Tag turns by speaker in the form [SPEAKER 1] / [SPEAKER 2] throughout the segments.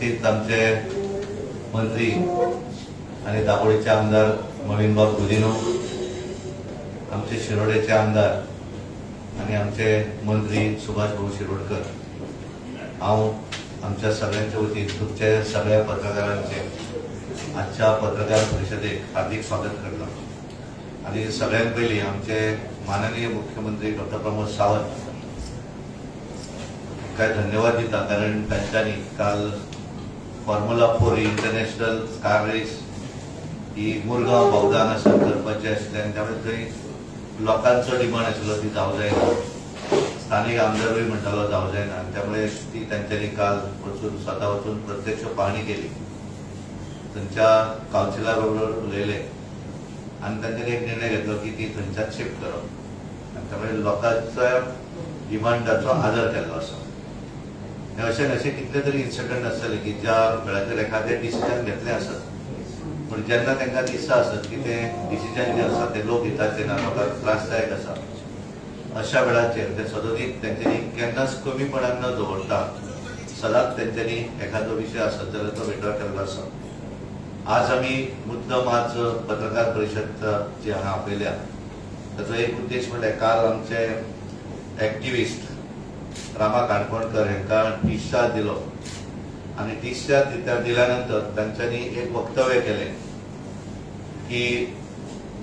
[SPEAKER 1] उपस्थित आमचे मंत्री आणि दापोलीचे आमदार मविनबाब गुदिनो, आमचे शिरोडेचे आमदार आणि आमचे मंत्री सुभाष भाऊ शिरोडकर, हांव आमच्या सगळ्यांच्या वतीन तुमच्या सगळ्या पत्रकारांचे आजच्या पत्रकार परिषदेक हार्दिक स्वागत करता। आणि सगळ्यात पयलीं आमचे माननीय मुख्यमंत्री डॉक्टर प्रमोद सावंत काय धन्यवाद दिता, कारण तांच्यांनी काल फॉर्म्युला 4 इंटरनॅशनल कार रेस ही मुरगांव भोवदान आसा करपाची आशिल्ली आनी त्यामुळे थंय लोकांचो डिमांड आशिल्लो ती जावं जायना, स्थानीक आमदारूय म्हणटालो जावं जायना, त्यामुळे ती तांच्यांनी काल वचून स्वता वचून प्रत्यक्ष पाहणी केली, थंयच्या कावन्सिलर बरोबर उलयले आणि तांच्यांनी एक निर्णय घेतलो की ती थंयच्याच शिफ्ट करप आनी त्यामुळे लोकांच्या डिमांडाचो आदर केल्लो आसा। असे कितले तरी इन्सिडंट आसतले की ज्या वेळाचेर एखादे डिसिजन घेतले आसत, पण जेन्ना तांकां दिसता आसत की ते डिसिजन जे आसा ते लोक हिताचे ना, लोकांक त्रासदायक आसा, अशा वेळाचेर ते सदोदीत तांच्यांनी केन्नाच कमीपणान न दवरता सदांच तांच्यांनी एखादो विशय आसत जाल्यार तो विड्रॉ केल्लो आसा। आज आमी मुद्दम आज पत्रकार परिशद जी हांगा आपयल्या ताचो एक उद्देश म्हळ्यार काल आमचे एक्टिविस्ट रामा काणकोणकर हांकां डिस्चार्ज दिलो आनी डिस्चार्ज दिल्या नंतर तांच्यांनी एक वक्तव्य केलें की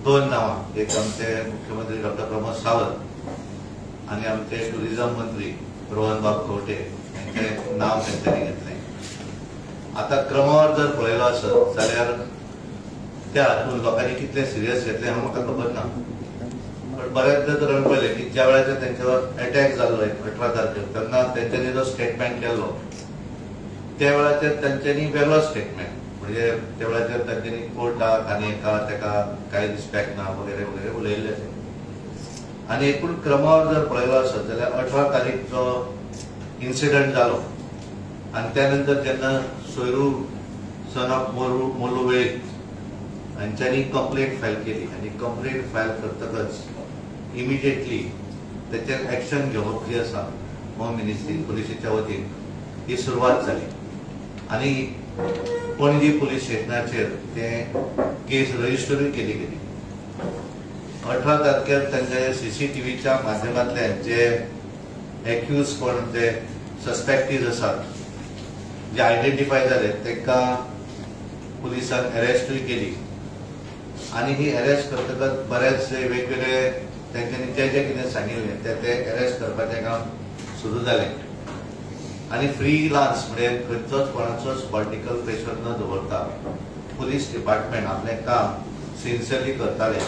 [SPEAKER 1] 2 नांवां, एक आमचे मुख्यमंत्री डॉक्टर प्रमोद सावंत आनी आमचे टुरिझम मंत्री रोहनबाब खंवटे हांचें नांव तांच्यांनी घेतलें। आता क्रमार जर पळयलो आसत जाल्यार त्या हातूंत लोकांनी कितले सिरियस घेतले हांव म्हाका खबर ना, पण बऱ्याचदा तर आमी पळयलें की ज्या वेळाचेर तांच्यावर अटॅक जाल्लो 18 तारखेर तेन्ना तांच्यांनी जो स्टेटमेंट केल्लो त्या वेळाचेर तांच्यांनी वेगळो स्टेटमेंट, म्हणजे त्या वेळाचेर तांच्यांनी कोर्टाक आनी एका ताका कांय रिस्पेक्ट ना वगैरे वगैरे उलयल्ले ते। आनी एकूण क्रमार जर पळयलो आसत जाल्यार 18 तारीखचो इन्सिडंट जालो आनी त्या नंतर जेन्ना सोयरू सन ऑफ मोलू वेळीप हांच्यांनी कंप्लेंट फायल केली आनी कंप्लेंट फायल करतकच इमिडिएटली त्याचेर एक्शन घेवप जी आसा होम मिनिस्ट्री पुलिसेच्या वतीन ही सुरवात जाली आनी पणजी पुलीस स्टेशनाचेर ते केस रजिस्टरूय केली गेली। 18 तारखेर तांच्या CCTVच्या माध्यमांतल्यान जे एक्यूज कोण जे सस्पेक्टीज आसात जे आयडेंटिफाय जाले तांकां पुलिसान अरेस्टूय केली आनी ही अरेस्ट करतकच बरेचशे वेगवेगळे तांच्यांनी जे जे कितें सांगिल्लें ते अरेस्ट करपाचें काम सुरू जालें आनी फ्रीलान्स म्हणजे खंयचोच कोणाचोच पॉलिटिकल प्रेशर न दवरता पुलीस डिपार्टमेंट आपलें काम सिन्सियरली करताले।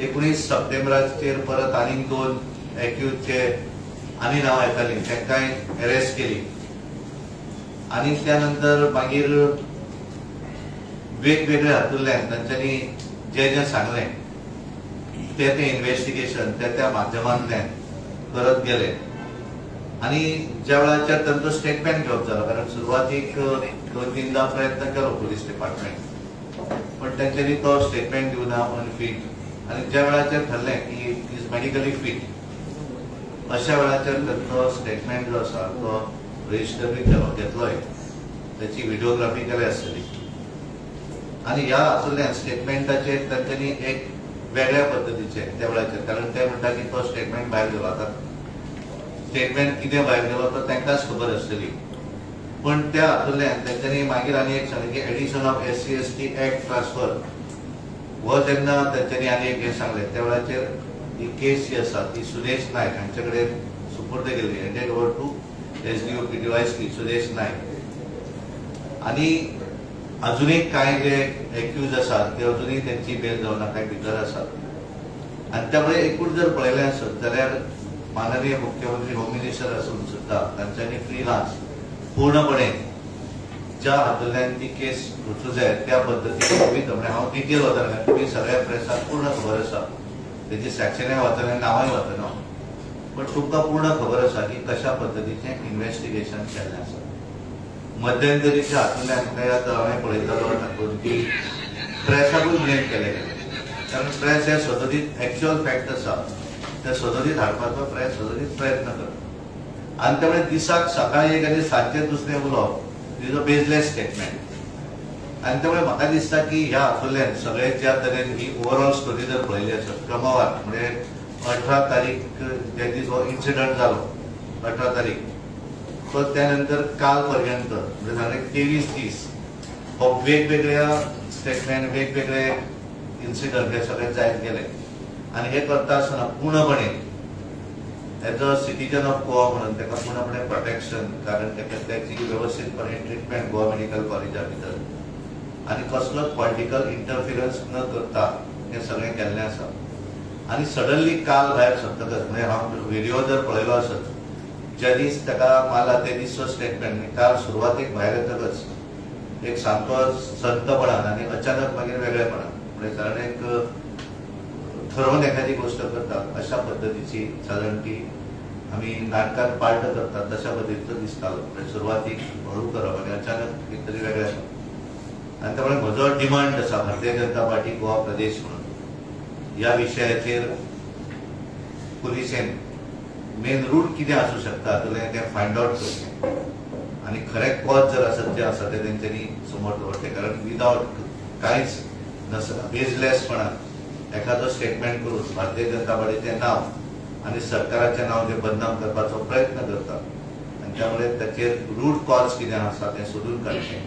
[SPEAKER 1] 19 सप्टेंबराचेर परत आनीक 2 एक्यूजचे आनी नांवां येतालीं तांकांय अरेस्ट केली आनी त्या नंतर मागीर वेगवेगळ्या हातूंतल्यान तांच्यांनी जे जे सांगलें ते इन्व्हेस्टिगेशन त्या माध्यमांतल्यान करत गेले आनी ज्या वेळाचेर तांचो स्टेटमेंट घेवप जालो, कारण सुरवातीक 2-3दा प्रयत्न केलो पुलीस डिपार्टमेंट, पण तांच्यांनी तो स्टेटमेंट दिवना अनफीट आनी ज्या वेळाचेर ठरलें की इज मेडिकली फीट अशा वेळाचेर तांचो स्टेटमेंट जो आसा तो रजिस्टरूय केलो घेतलोय, त्याची व्हिडिओग्राफी केली आसतली आनी ह्या हातूंतल्यान स्टेटमेंटाचेर तांच्यांनी एक वेगळ्या पद्दतीचे त्या वेळाचेर, कारण ते म्हणटा की तो स्टेटमेंट भायर गेलो, आतां स्टेटमेंट कितें भायर गेलो तो तांकांच खबर आसतली, पण त्या हातूंतल्यान तांच्यांनी मागीर आनी एक सांगलें की addition of SC/ST act transfer हो जेन्ना तांच्यांनी आनी एक हें सांगलें त्या वेळाचेर ही केस जी आसा ती सुदेश नायक हांचे कडेन सुपूर्द केल्ली, handed over to SDO PDYSP Sudesh Naik आनी अजूनही कांय जे एक्यूज आसात ते अजूनही त्यांची बेल जावना, कांय भितर आसात आनी त्यामुळे एकूण जर पळयलें आसत जाल्यार माननीय मुख्यमंत्री होम मिनिस्टर आसून सुद्दां तांच्यांनी फ्रीलान्स पूर्णपणे ज्या हातूंतल्यान ती केस वचूं जाय त्या पद्दतीन तुमी म्हणजे हांव डिटेल वचना, तुमी सगळ्या प्रेसाक पूर्ण खबर आसा, तेजी सॅक्शनाय वाचना नांवांय वाचना, पण तुमकां पूर्ण खबर आसा की कशा पद्दतीचें इन्व्हेस्टिगेशन केल्लें आसा। मध्यंतरीच्या हातूंतल्यान हांवें पळयतालो तातूंत की प्रेसाकूय ब्लेम केले गेले, कारण प्रेस हे सदोदीत एक्च्युअल फॅक्ट आसा ते सदोदीत हाडपाचो प्रेस सदोदीत प्रयत्न करता आनी त्यामुळे दिसाक सकाळी एक आनी सांजचे दुसरें उलोवप इज अ बेजलेस स्टेटमेंट। आनी त्यामुळे म्हाका दिसता की ह्या हातूंतल्यान सगळे ज्या तरेन ही ओवरऑल स्टोरी जर पळयली आसत क्रमवार म्हणजे 18 तारीख जे दीस हो इन्सिडंट जालो 18 तारीख तो त्यानंतर काल पर्यंत म्हणजे 23 दीस हो वेगवेगळ्या स्टेटमेंट वेगवेगळे इन्सिडंट हे सगळे जायत गेले आणि हे करता आसतना पूर्णपणे as a citizen of Goa म्हणून ताका पूर्णपणे प्रोटेक्शन कारण त्याची व्यवस्थितपणे ट्रिटमेंट गोवा मेडिकल कॉलेजा भितर आणि कसलोच पॉलिटिकल इंटरफिरन्स न करता हे सगळें केल्लें आसा। आणि सडनली काल भायर सरतकच म्हणजे हांव व्हिडिओ जर पळयलो आसत ज्या दीस ताका मारला ते दीसचो स्टेटमेंट काल सुरवातेक भायर येतकच एक सामको संतपणान आनी अचानक मागीर वेगळेपणान म्हणजे कारण एक ठरवून एखादी गोष्ट करतात अशा पद्धतीची साधारण ती आम्ही नाटकात पार्ट करतात तशा पद्धतीचं दिसतालो म्हणजे सुरवातीक हळू करप आणि अचानक कितें वेगळें आणि त्यामुळे म्हजो डिमांड आसा भारतीय जनता पार्टी गोवा प्रदेश म्हणून ह्या विशयाचेर पुलिसेन मेन रूट कितें आसूं शकता हातूंतलें तें फायंड आउट करचें आनी खरें कॉज जर आसत जें आसा तें तेंच्यांनी समोर दवरचें कारण विदावट कांयच नसता बेजलेसपणान एखादो स्टेटमेंट करून भारतीय जनता पार्टीचें नांव आनी सरकाराचें नांव जें बदनाम करपाचो प्रयत्न करता आनी त्यामुळे ताचेर रूट कॉज कितें आसा तें सोदून काडचें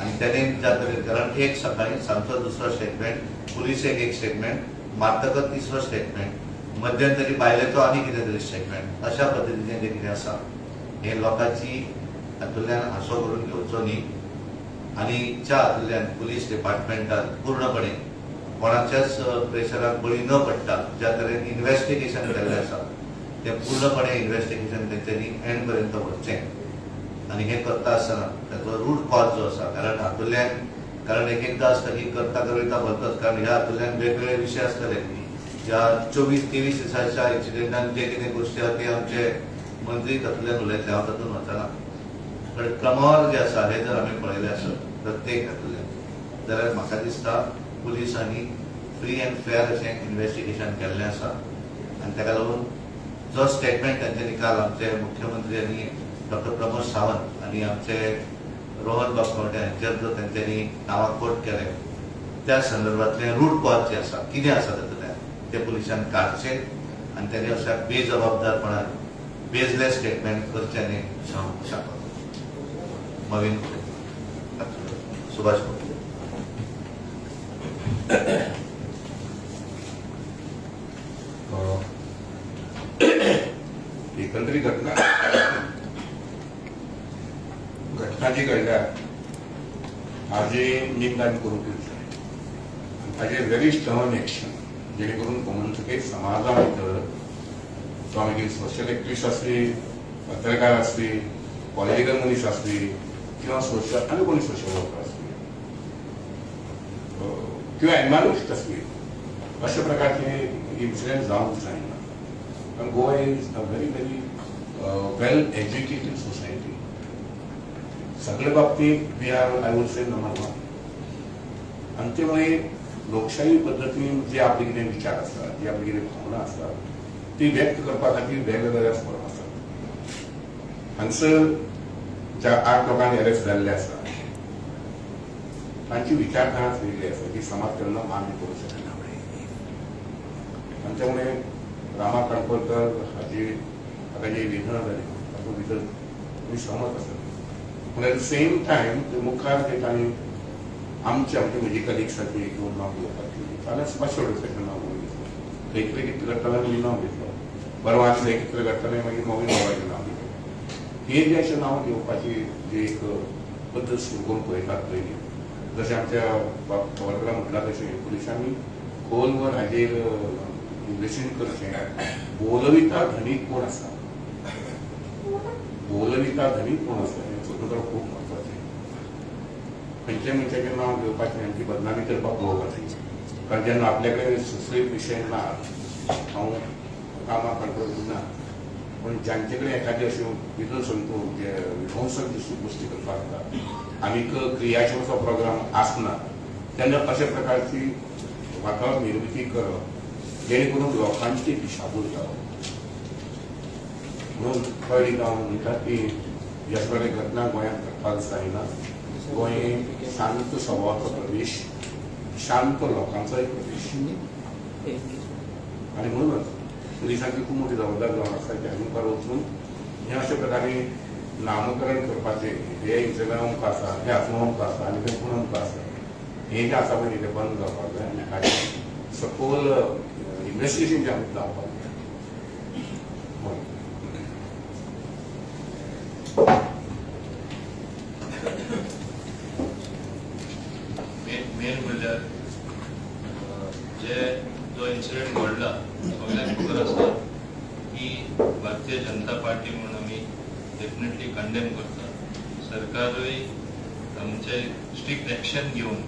[SPEAKER 1] आनी तेणेन ज्या तरेन कारण एक सकाळी सांजचो दुसरो स्टेटमेंट पुलिसेक एक स्टेटमेंट मारतकच तिसरो स्टेटमेंट मध्यंतरी बायलेचो आनी कितें तरी स्टेटमेंट अशा पद्धतीचें जें कितें आसा हें लोकांची हातूंतल्यान हांसो करून घेवचो न्ही आनी च्या हातूंतल्यान पुलीस डिपार्टमेंटान पूर्णपणे कोणाच्याच प्रेशराक बळी न पडटा ज्या तरेन इन्व्हेस्टिगेशन केल्लें आसा तें पूर्णपणे इन्व्हेस्टिगेशन तेंच्यांनी एंड पर्यंत व्हरचें आनी हें करता आसतना ताचो रूट कॉज जो आसा कारण हातूंतल्यान कारण एकदां आसता की करता करता भरतच कारण ह्या हातूंतल्यान वेगवेगळे विशय आसतले ह्या 24-23 दिसाच्या एक्सिडेंटान जे कितें गोश्टी आसा ते आमचे मंत्री तातूंतल्यान उलयतले हांव तातूंत वचना पण क्रमवार जे आसा हे जर आमी पळयलें आसत प्रत्येक हातूंतल्यान जाल्यार म्हाका दिसता पुलिसांनी फ्री एंड फेअर अशें इन्व्हेस्टिगेशन केल्लें आसा आनी ताका लागून जो स्टेटमेंट तांच्यांनी काल आमचे मुख्यमंत्री आनी डॉक्टर प्रमोद सावंत आनी आमचे रोहन बापखोटे हांचेर जो तांच्यांनी नांवां कोट केलें त्या संदर्भांतलें रूट कॉज जे आसा कितें आसा तातूंतल्यान ते पुलिसांन काडचें आनी तेणे अशा बेजबाबदारपणान बेजलेस स्टेटमेंट करचें न्ही हांव सांगता मवीन सुभाष
[SPEAKER 2] एकंदरीत घटना जी घडल्या हाजी निंदा करूंक जाय ताजेर व्हेरी स्टर्न एक्शन जेणे करून कोमनसुके समाजा भितर तो मागीर सोशल एक्टिविस्ट आसली पत्रकार आसली पॉलिटिकल मनीस आसली किंवा सोशल आनी कोणी सोशल वर्कर आसली किंवा एन्वायरमेंट आसली अशा प्रकारचे इन्सिडेंट जावंक जायना कारण Goa is a very well educated society सगळे बाबतीत we are I would say number 1 आनी त्यामुळे लोकशाही पद्दतीन जे आपले कितें विचार आसतात जी आपली कितें भावना आसतात ती व्यक्त करपा खातीर वेगवेगळ्या फॉर्म आसात हांगसर ज्या 8 लोकांनी अरेस्ट जाल्ले आसा तांची विचारधाराच वेगळी आसा जी समाज केन्ना मान्य करूं शकना आनी त्यामुळे रामा काणकोणकर हाजी हाका जे निधन जालें तातूंत भितर तुमी सहमत आसात पूण एट द सेम टायम मुखार जे तांणी आमचे म्हजी कलिग्स खातीर किंवा नांव घेवपाक जाल्यार मातशें सेकंड नांव घेतलो खंय कितें करताले मी नांव घेतलो बरो आसलें कितें करतालें मागीर मोवीन बाबाचें नांव घेतलें हे जे अशें नांव घेवपाची जी एक पद्दत सुरू करून पळयतात पयलीं जशें आमच्या खबरकारां म्हटलां तशें पुलिसांनी खोलवर हाजेर इन्व्हेस्टिगेशन करचें बोलविता धनीक कोण आसा बोलविता धनीक कोण आसा हें सोदून काडप खूब म्हत्वाचें खंयच्या मनशाचें नांव घेवपाचें आमची बदनामी करपाक पळोवपाचें कारण जेन्ना आपल्या कडेन सुसरीत विशय ना हांव कामाक काणकोण ना पण जांचे कडेन एखादी अश्यो विध्वंसक गोश्टी करपाक जाता आनीक क्रियाशीलचो प्रोग्राम आसना तेन्ना अशा प्रकारची वातावरण निर्मिती करप जेणे करून लोकांची दिशाभूल जावप म्हणून कळ्ळी जावन म्हणटात की ह्या सगळ्या घटना गोंयांत घडपाक जायना. गोंय शांत स्वभावाचो प्रदेश, शांत लोकांचोय प्रदेश आणि म्हणूनच पुलिसांची खूब मोठी जबाबदारी जावन आसा की हांगा मुखार वचून हे अशा प्रकारे नामकरण करपाचें हे एक्झाम्या अमको आसा, हे आत्मा अमको आसा आनी ते पूण अमको आसा, हे जे आसा पळय ते बंद जावपाक जाय आनी हाचे सखोल इन्व्हेस्टिगेशन जे आमकां जावपाक जाय.
[SPEAKER 3] मेन म्हणल्यार जो इन्सिडेंट घडला सगळ्यांक खबर आसा की भारतीय जनता पार्टी म्हणून आमी डेफिनेटली कंडेम करता. सरकारूय आमचे स्ट्रिक्ट एक्शन घेवन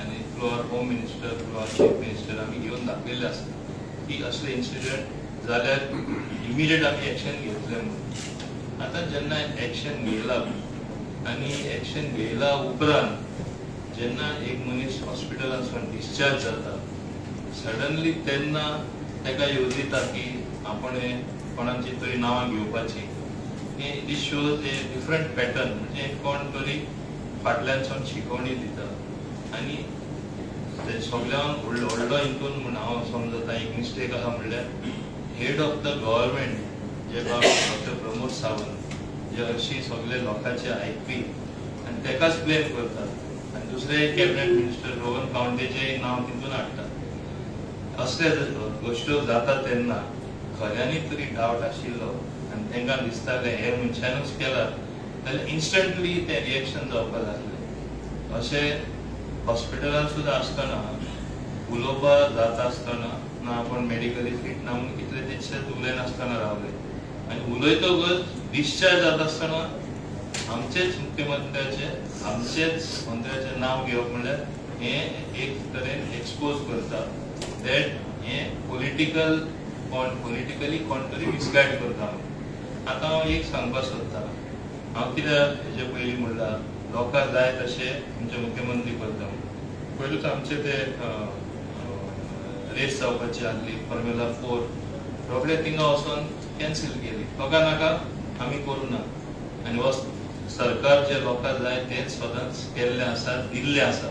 [SPEAKER 3] आनी थ्रू आवर होम मिनिस्टर, थ्रू आवर चीफ मिनिस्टर आमी घेवन दाखयल्ले आसा की असले इन्सिडेंट जाल्यार इमिडिएट आमी एक्शन घेतले म्हणून. आतां जेन्ना एक्शन घेयला आनी एक्शन घेयला उपरांत जेन्ना एक मनीस हॉस्पिटलांतसून डिस्चार्ज जाता सडनली तेन्ना ताका येवज येता की आपण कोणाची तरी नांवां घेवपाची. दीस शोज ए डिफरंट पॅटर्न, म्हणजे कोण तरी फाटल्यानसून शिकवणी दिता आनी ते सगळ्यांक व्हडलो हितून म्हण हांव समजता एक मिस्टेक आहा म्हणल्यार हेड ऑफ द गव्हर्मेंट जे डॉक्टर प्रमोद सावंत जे अशी सगळे लोकांचे आयकपी आनी तेकाच ब्लेम करतात आनी दुसरे कॅबिनेट मिनिस्टर रोहन कावंटेचें नांव तितून हाडटात. असले गोश्ट्यो जाता तेन्ना खऱ्यांनी तरी डावट आशिल्लो आनी तांकां दिसतालें हे मनशानूच केला जाल्यार इन्स्टंटली ते रिएक्शन जावपाक लागले. अशें हॉस्पिटलांत सुद्दां आसतना उलोवपाक जाता आसतना ना आपण मेडिकली फिट ना म्हणून कितले दिसचे उलयनासतना रावले आनी उलयतकच डिस्चार्ज जाता आसतना आमचेच मुख्यमंत्र्याचे आमचेच मंत्र्याचें नांव घेवप म्हणल्यार हे एक तरेन एक्सपोज करता दॅट हे पॉलिटिकली कोण तरी मिसगायड करता. आतां हांव एक सांगपाक सोदतां, हांव कित्याक हेजे पयलीं म्हणलां लोकांक जाय तशें आमचे मुख्यमंत्री करता. पयलूच आमचे ते रेस जावपाची आसली फॉर्म्युला 4 रोखडे थिंगा वचोन कॅन्सील केली. लोकां नाका आमी करूं ना आनी हो सरकार जे लोकांक जाय तेच सदांच केल्लें आसा, दिल्लें आसा.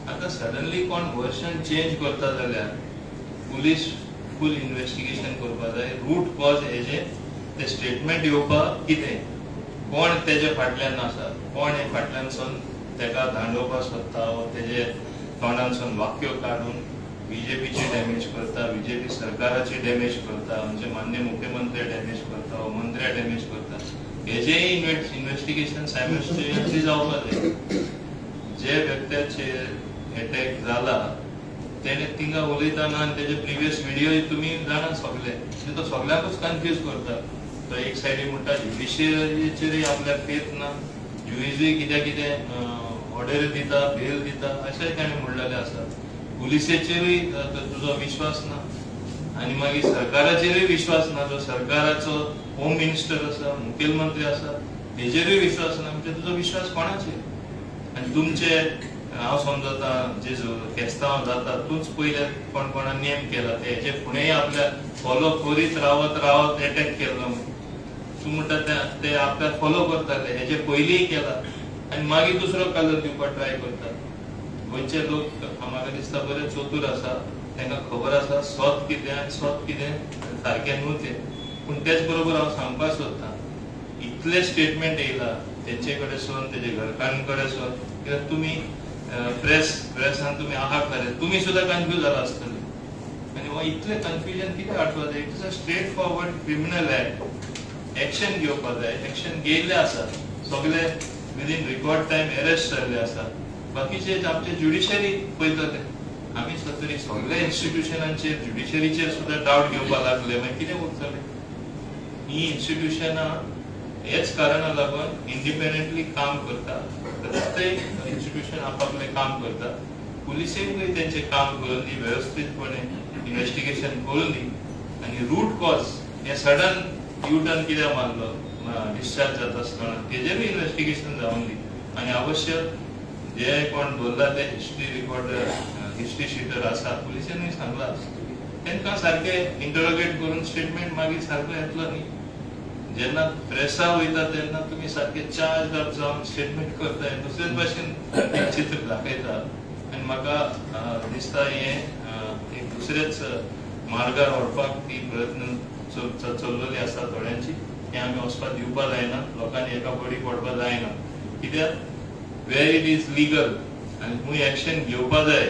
[SPEAKER 3] आतां सडनली कोण वर्शन चेंज करता जाल्यार पुलीस फूल इन्व्हेस्टिगेशन करपाक जाय. रूट कॉज हेजे ते स्टेटमेंट येवपाक कितें, कोण तेजे फाटल्यान आसा, कोण हे फाटल्यानसून तेका धांडोवपाक सोदता वा तेजे तोंडानसून वाक्य काडून बीजेपीची डॅमेज करता, बीजेपी सरकाराची डॅमेज करता, आमचे मान्य मुख्यमंत्री डॅमेज करता वा मंत्र्या डॅमेज करता. हेजेय इन्व्हेस्टिगेशन सायमल्टेनियसली जावपाक जाय. जे व्यक्तीचेर अटॅक जाला तेणे थिंगा उलयतना आनी तेजे प्रिवियस व्हिडिओ तुमी जाणा सगळे, तो सगळ्यांकूच कन्फ्यूज करता. तो एक सायडीक म्हणटा ज्युडिशियरीचेरूय आपल्याक फेथ ना, ज्युडिशरी कितें कितें ऑर्डर दिता, बेल दिता अशेंय ताणें म्हणलेलें आसा. पुलिसेचेरूय तुजो विश्वास ना आनी मागीर सरकाराचेरूय विश्वास ना. जो सरकाराचो होम मिनिस्टर आसा, मुखेलमंत्री आसा तेजेरूय विश्वास ना. म्हणजे तुजो विश्वास कोणाचेर? आनी तुमचे हांव समजता जे केस्तांव जाता तूच पयले कोण कोणान नेम केला ते हेजे फुडेंय आपल्याक फॉलो करीत रावत रावत अटॅक केलो म्हणून तूं म्हणटा ते आपल्याक फॉलो करताले, हेजे पयलींय केला आनी मागीर दुसरो कलर दिवपाक ट्राय करतात. गोंयचे लोक म्हाका दिसता बरे चतूर आसा, तांकां खबर आसा स्वत कितें आनी स्वत कितें सारकें न्हू तें. पूण तेच बरोबर हांव सांगपाक सोदतां इतले स्टेटमेंट येयला तेंचे कडेन सून तेजे घरकान्न कडेन सून, कित्याक तुमी प्रेसान तुमी आहा खरे तुमी सुद्दां कन्फ्यूज जाला आसतले आनी हो इतले कन्फ्युजन कितें हाडपाक जाय? It's a straight forward criminal act. Action घेवपाक जाय, एक्शन घेयल्लें आसा, सगळे विदीन रिकॉर्ड टायम अरेस्ट जाल्ले आसा. बाकीचे आमचे ज्युडिशरी पळयतले आमी तरी सगळ्या इन्स्टिट्युशनांचेर ज्युडिशरीचेर सुद्दां डावट घेवपाक लागले मागीर कितें उरतलें? ही इन्स्टिट्युशनां हेच कारणाक लागून इंडिपेंडंटली काम करता. प्रत्येक इन्स्टिट्यूशन आपापले काम करता. पुलिसेंकूय तेंचें काम करून दी, व्यवस्थितपणे इन्व्हेस्टिगेशन करून दी आनी रूट कॉज हे सडन यू टर्न कित्याक मारलो डिस्चार्ज जाता आसतना तेजेरूय इन्व्हेस्टिगेशन जावन दी. आनी आवश्यक जे कोण बोल्ला ते हिस्ट्री शीटर आसा पुलिसांनी सांगला तांकां सारकें इंटरोगेट करून स्टेटमेंट मागीर सारको येतलो न्ही. जेन्ना प्रेसा वयता तेन्ना तुम्ही सारखे चार्ज जावन स्टेटमेंट करताय दुसरेच भाशेन एक चित्र दाखयता आनी म्हाका दिसता हे एक दुसरेच मार्गार व्हरपाक ती प्रयत्न चल्लेली आसा थोड्यांची हे आमी वचपाक दिवपाक जायना लोकांनी एका बडी पडपाक जायना कित्याक वेर इट इज लिगल आनी खूंय एक्शन घेवपाक जाय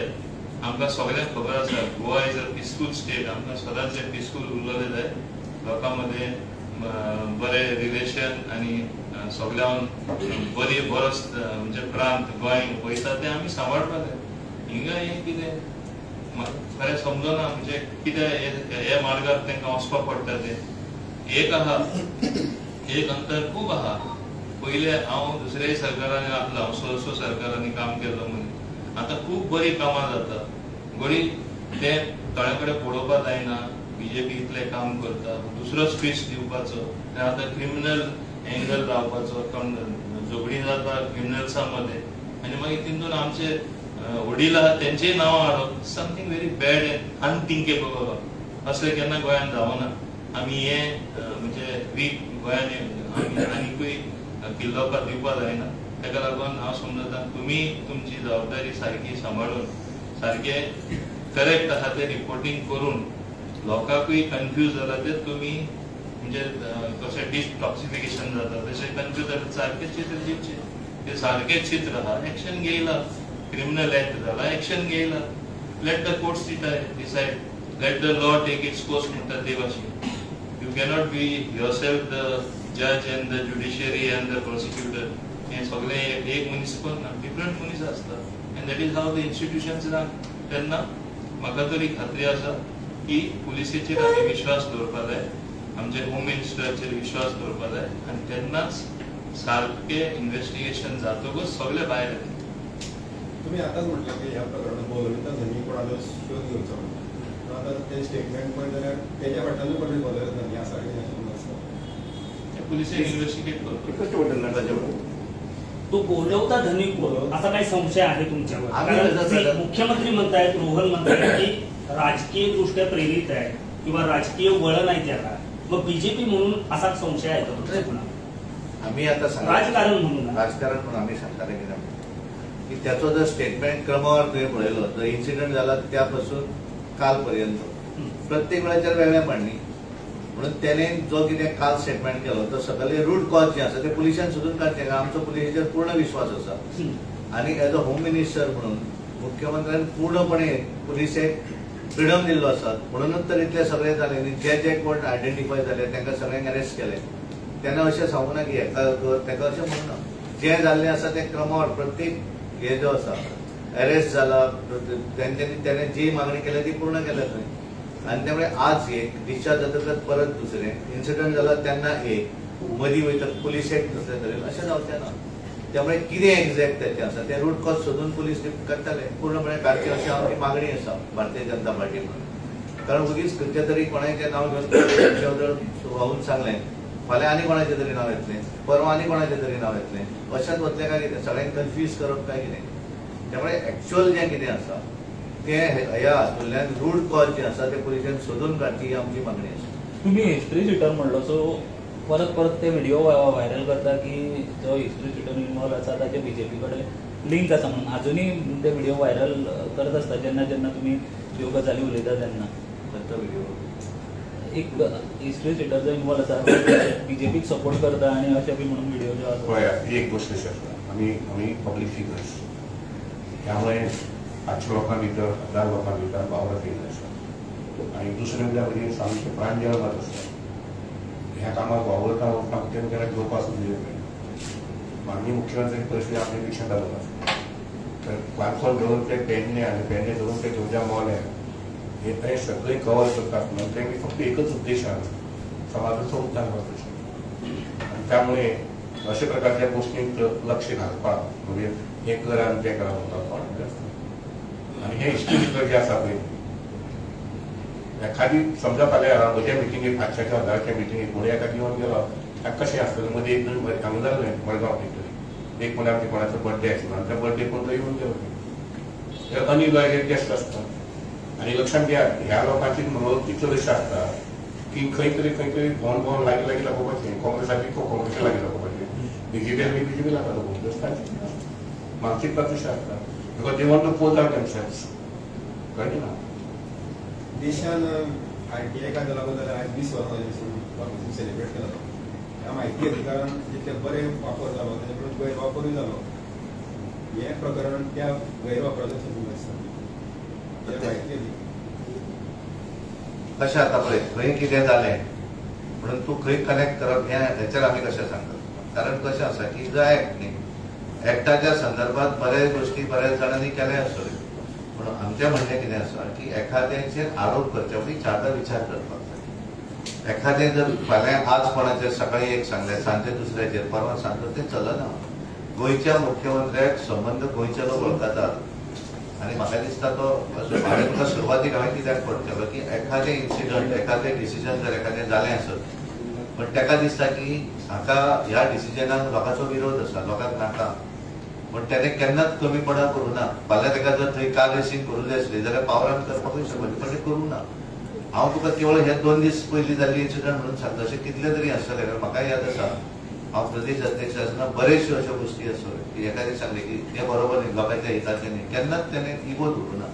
[SPEAKER 3] आमकां सगळ्यांक खबर आसा Goa is a peaceful state आमकां सदांच पिसफूल उरलेले जाय लोकां मदें बरे रिलेशन आनी सगळ्यान बरी बरो म्हणजे प्रांत गोंय वयता ते आमी सांबाळपाक जाय हिंगा हें कितें खरें समजना म्हणजे कितें हे मार्गार तांकां वचपाक पडटा ते एक आहा एक अंतर खूब आहा पयले हांव दुसऱ्याय सरकारांनी आपला हांव स सरकारांनी काम केल्लो मनीस आतां खूब बरी कामां जाता बरी ते थोड्या कडेन पळोवपाक जायना बीजेपी इतलें काम करता दुसरो स्पीच दिवपाचो आतां क्रिमिनल एंगल रावपाचो झगडी जाता क्रिमिनल्सां मदें आनी मागीर तितून आमचे वडील आहा तेंचेय नांवां हाडप something very bad end unthinkable असलें केन्ना गोंयांत जावना आमी हे म्हणजे वीक गोंयांनी आनीकूय किल्लोवपाक दिवपाक जायना ताका लागून हांव समजता तुमी तुमची जबाबदारी सारकी सांबाळून सारके करेक्ट आहा ते रिपोर्टिंग करून लोकांकूय कन्फ्यूज जाला ते तुमी म्हणजे कशें डिटॉक्सिफिकेशन जाता तशें कन्फ्यूज जाता सारकें चित्र दिवचें ते सारकें चित्र आहा एक्शन घेयला क्रिमिनल एक्ट जाला एक्शन घेयला let the courts decide let the law take its course म्हणटा ते भाशेन you cannot be yourself the जज and the judiciary and the prosecutor हे सगळे एक मनीस करना डिफरंट मनीस आसता and that is how the institutions run तेन्ना म्हाका तरी खात्री आसा की पुलिसेचेर आमी विश्वास दवरपाक जाय आमचे होम मिनिस्टराचेर विश्वास दवरपाक जाय आनी तेन्नाच सारके इन्व्हेस्टिगेशन जातकूच सगळे भायर येता
[SPEAKER 4] तुम्ही आताच म्हटलं की ह्या प्रकरणात बोलवता त्यांनी कोणाला शोध घेवचो आता ते स्टेटमेंट पण जाल्यार तेच्या फाटल्यान कोणी बोलवत नाही ह्या सारकें
[SPEAKER 3] पुलिसे इन्व्हेस्टिगेट करतो
[SPEAKER 5] तो बोलवता धनी कोण असा काही संशय आहे तुमच्यावर मुख्यमंत्री म्हणतायत रोहन म्हणतायत की राजकीय दृष्ट्या प्रेरित आहे किंवा राजकीय वळण आहे त्याला मग बीजेपी म्हणून असा संशय आहे का तुमच्या
[SPEAKER 1] आम्ही आता
[SPEAKER 5] राजकारण म्हणून
[SPEAKER 1] राजकारण आम्ही सांगताले की त्याचो जर स्टेटमेंट क्रमावर तुवें पळयलो जो इन्सिडंट जाला त्या पासून काल पर्यंत प्रत्येक वेळाचेर वेगळें मांडणी म्हणून त्याने जो कितें काल स्टेटमेंट केलो तो सगळे रूट कॉज जे आसा ते पुलिसांन सोदून काडचे आमचो पुलिसेचेर पूर्ण विश्वास आसा आनी एज अ होम मिनिस्टर म्हणून मुख्यमंत्र्यान पूर्णपणे पुलिसेक फ्रिडम दिल्लो आसा म्हणूनच तर इतले सगळे जाले आनी जे कोण आयडेंटिफाय जाले तांकां सगळ्यांक अरेस्ट केले तेन्ना अशें सांगूं ना की हेका ताका अशें म्हणना जे जाल्लें आसा ते क्रमावर प्रत्येक हे जो आसा अरेस्ट जाला तेणे जी मागणी केली ती पूर्ण केल्या थंय आनी त्यामुळे आज एक डिस्चार्ज जातकच परत दुसरें इन्सिडंट जाला तेन्ना एक मदीं वयता पुलीस एक दुसरें धरेल अशें जावचें ना त्यामुळे कितें एक्झॅक्ट तेचें आसा ते रूट कॉज सोदून पुलीस करताले पूर्णपणे काडचे अशी आमची मागणी आसा भारतीय जनता पार्टी म्हणून कारण उगीच खंयच्या तरी कोणाचें नांव घेवन व्हावून सांगलें फाल्यां आनी कोणाचें तरी नांव येतलें परवा आनी कोणाचें तरी नांव येतलें अशेंच वतलें काय कितें सगळ्यांक कन्फ्यूज करप काय कितें त्यामुळे एक्च्युअल जें कितें आसा ते ह्या हातूंतल्यान रूट कॉज जे आसा ते पुलिसांन सोदून काडची ही आमची मागणी आसा
[SPEAKER 6] तुम्ही हिस्ट्री सिटर म्हणलो सो परत परत ते व्हिडिओ व्हायरल करता की जो हिस्ट्री सिटर इन्वॉल्व आसा ताचे बीजेपी कडेन लिंक आसा म्हणून अजुनूय ते व्हिडिओ व्हायरल करत आसता जेन्ना जेन्ना तुमी ह्यो गजाली उलयता तेन्ना
[SPEAKER 1] खंयचो व्हिडिओ
[SPEAKER 6] एक हिस्ट्री सिटर जो इन्वॉल्व आसा बीजेपीक सपोर्ट करता आनी अशें बी म्हणून व्हिडिओ जो आसा
[SPEAKER 2] पळय एक गोष्ट अशी आसता आमी पब्लीक फिगर्स त्यामुळे 500 लोकां भितर 1000 लोकां भितर वावरत येयल्ले आसा आनी दुसरें म्हणजे सामकें प्राण जळमात आसता ह्या कामाक वावरता वचपाक केन्ना केन्ना घेवपाक सुद्दां मेळना माननीय मुख्यमंत्री परिस्थिती आपल्या पेक्षा घालून आसा तर पार्सल धरून ते पेडणे आनी पेडणे धरून ते घेवच्या मोले हे ते सगळे कवर करतात म्हणून ते फक्त एकच उद्देश आहे समाजाचो उद्धार करपाचो आनी त्यामुळे अशा प्रकारच्या गोष्टींक लक्ष घालपाक म्हणजे एक करा आनी तें करा म्हणपाक आनी हे हिस्ट्री जे आसा पळय एखादी समजा फाल्यां म्हज्या मिटिंगेक 500-1000च्या मिटिंगेक कोणी एका घेवन गेलो ताका कशें आसतलें मदीं एक दोन हांगा जाल्लें मडगांव खंय एक कोणाक कोणाचो बर्थडे आसलो आनी त्या बर्थडे कोण तो येवन गेलो अनिवार्य गेस्ट आसता आनी लक्षांत घ्या ह्या लोकांची मनोवृत्ती चडशी आसता की खंय तरी भोवन लागीं दाखोवपाचें काँग्रेसाची काँग्रेसा लागीं दाखोवपाचें बीजेपी लागीं दाखोवपाचें मानसीक तशें आसता because they want to pose out themselves कळ्ळें ना
[SPEAKER 4] देशान ITI कायदो लागू जाल्यार आयज 20 वर्सां सेलिब्रेट केला ह्या म्हायती अधिकारान जितले बरे वापर जालो तेजे कडेन गैरवापरूय जालो हें प्रकरण त्या गैरवापराचो संबंद आसता म्हायती
[SPEAKER 1] कशें जाता पळय खंय कितें जालें म्हणून तूं खंय कनेक्ट करप हेचेर आमी कशें सांगतात कारण कशें आसा की जो एक्ट न्ही एक्टाच्या संदर्भात बऱ्याच गोष्टी बऱ्याच जाणांनी केले आसतल्यो पूण आमचें म्हणणें कितें आसा की एखाद्याचेर आरोप करचे पयलीं चारदा विचार करपाक जाय एखादें जर फाल्यां आज कोणाचेर सकाळीं एक सांगलें सांजे दुसऱ्याचेर परवां सांगलें तें चलना गोंयच्या मुख्यमंत्र्याक संबंद गोंयचे लोक वळखतात आनी म्हाका दिसता तो हांवें तुका सुरवातीक हांवें कित्याक पडटलो की एखादें इन्सिडंट एखादें डिसिजन जर एखादें जालें आसत पण ताका दिसता की हाका ह्या डिसिजनाक लोकांचो विरोध आसा लोकांक नाका पण त्याने केन्नाच कमीपणा करूं ना फाल्यां ताका जर थंय कार रेसींग करूं जाय आसली जाल्यार पावरान करपाकूय शकता पण तें करूं ना हांव तुका केवळ हे 2 दीस पयलीं जाल्ली इन्सिडंट म्हणून सांगता अशें कितले तरी आसतले कारण म्हाका याद आसा हांव प्रदेश अध्यक्ष आसतना बरेचश्यो अश्यो गोश्टी आसतल्यो की एखादें सांगलें की तें बरोबर न्ही लोकांच्या हिताचें न्ही केन्नाच तेणें इगो धरू ना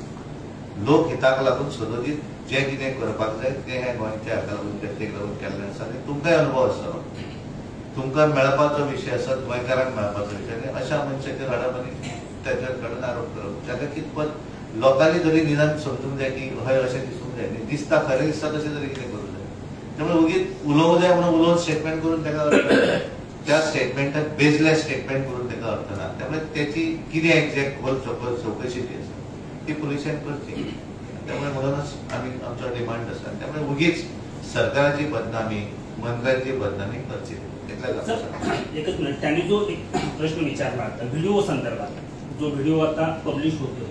[SPEAKER 1] लोक हिताक लागून सदोदीत जें कितें करपाक जाय तें हें गोंयच्या हाका लागून व्यक्तीक लागून केल्लें आसा आनी तुमकांय अनुभव आसतलो तुमकां मेळपाचो विशय आसत गोंयकारांक मेळपाचो विशय आनी अशा मनशाचेर हाडप आनी तेच्या कडून आरोप करप ताका कितपत लोकांनी तरी निदान समजूंक जाय की हय अशें दिसूंक जाय न्ही दिसता खरें दिसता तशें तरी कितें करूंक जाय त्यामुळे उगीच उलोवंक जाय म्हणून उलोवन स्टेटमेंट करून ताका अर्थ ना त्या स्टेटमेंटाक बेजलेस स्टेटमेंट करून ताका अर्थ ना त्यामुळे त्याची कितें एक्झॅक्ट खोल चवकशी जी आसा ती पुलिसांनी करची त्यामुळे म्हणूनच आमी आमचो डिमांड आसा त्यामुळे उगीच सरकाराची बदनामी मंत्र्यांची बदनामी करची
[SPEAKER 5] एकच मिनिट त्यांनी जो एक प्रश्न विचारला आता व्हिडिओ संदर्भात जो व्हिडिओ आता पब्लिश होतो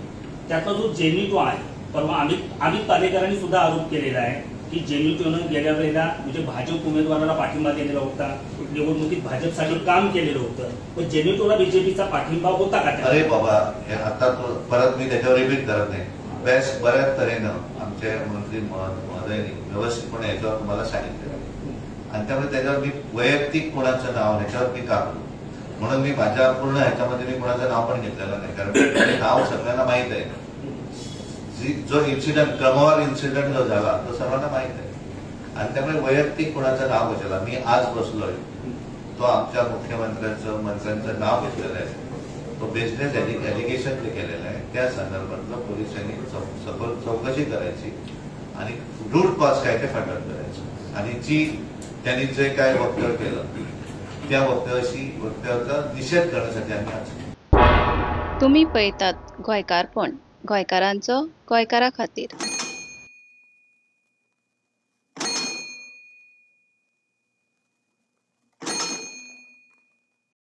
[SPEAKER 5] त्याचा जो जेनिटो आहे परवा अमित पालेकरांनी सुद्धा आरोप केलेला आहे की जेनिटोनं गेल्या वेळेला म्हणजे भाजप उमेदवाराला पाठिंबा दिलेला होता निवडणुकीत भाजपसाठी काम केलेलं होतं पण जेनिटोला बीजेपीचा पाठिंबा होता का
[SPEAKER 1] अरे बाबा आता परत मी त्याच्यावर रिपीट करत नाही बेस्ट बऱ्याच तऱ्हेनं आमचे मंत्री महोदयांनी व्यवस्थितपणे याच्यावर तुम्हाला सांगितलं आणि त्यामुळे त्याच्यावर मी वैयक्तिक कोणाचं नाव ह्याच्यावर मी का करू म्हणून मी माझ्या पूर्ण ह्याच्यामध्ये मी कोणाचं नाव पण घेतलेलं नाही कारण नाव सगळ्यांना माहित आहे जो इन्सिडेंट क्रमवार इन्सिडेंट जो झाला तो सर्वांना माहित आहे आणि त्यामुळे वैयक्तिक कोणाचं नाव घेतलेलं मी आज बसलोय तो आमच्या मुख्यमंत्र्यांचं मंत्र्यांचं नाव घेतलेलं आहे तो बिझनेस एलिगेशन ते केलेलं आहे त्या संदर्भातलं पोलिसांनी सखोल चौकशी करायची आणि रूट कॉज काय ते फायनल करायचं आणि जी त्यांनी जे काय वक्तव्य केलं त्या वक्तव्याचा निषेध करण्यासाठी आम्ही आज
[SPEAKER 7] तुम्ही पळयतात गोंयकारपण गोंयकारांचो गोंयकारा खातीर